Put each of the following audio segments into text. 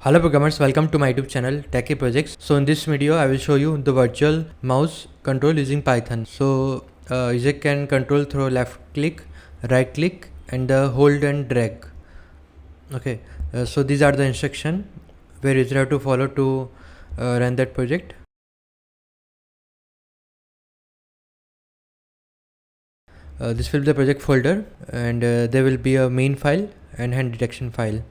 Hello programmers, welcome to my YouTube channel Techie Projects. So in this video I will show you the virtual mouse control using Python. So user can control through left click, right click and hold and drag. Okay, so these are the instructions where user have to follow to run that project. This will be the project folder, and there will be a main file and hand detection file.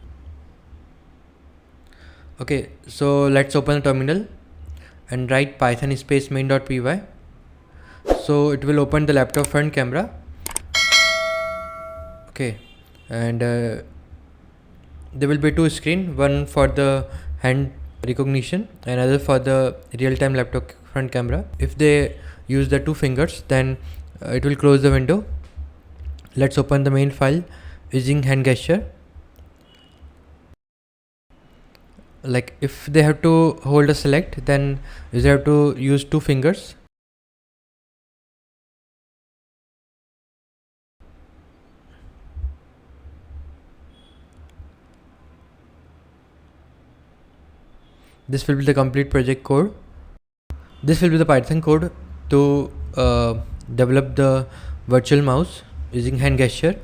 Okay, so let's open the terminal and write python space main.py. So it will open the laptop front camera. Okay, and there will be two screens, one for the hand recognition and other for the real-time laptop front camera. If they use the two fingers, then it will close the window. Let's open the main file using hand gesture. Like if they have to hold a select, then you have to use two fingers. This will be the complete project code. This will be the Python code to develop the virtual mouse using hand gesture,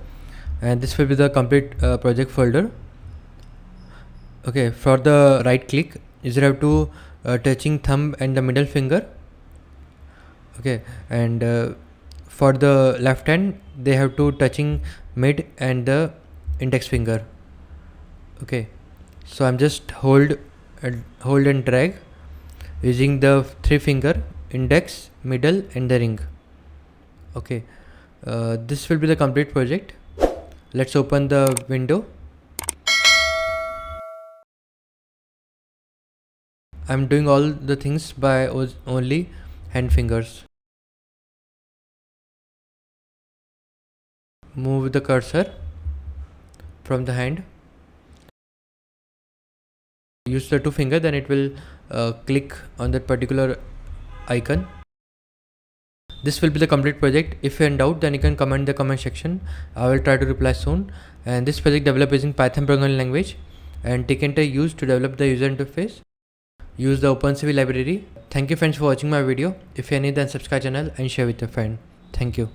and this will be the complete project folder. Okay, for the right click, you have to touching thumb and the middle finger. Okay, and for the left hand, they have to touching mid and the index finger. Okay, so I'm just hold and drag using the three finger, index, middle and the ring. Okay, this will be the complete project. Let's open the window. I'm doing all the things by only hand fingers. Move the cursor from the hand. Use the two finger, then it will click on that particular icon. This will be the complete project. If you're in doubt, then you can comment in the comment section. I will try to reply soon. And this project developed using Python programming language and Tkinter used to develop the user interface. Use the OpenCV library. Thank you friends for watching my video. If you need, then subscribe channel and share with your friend. Thank you.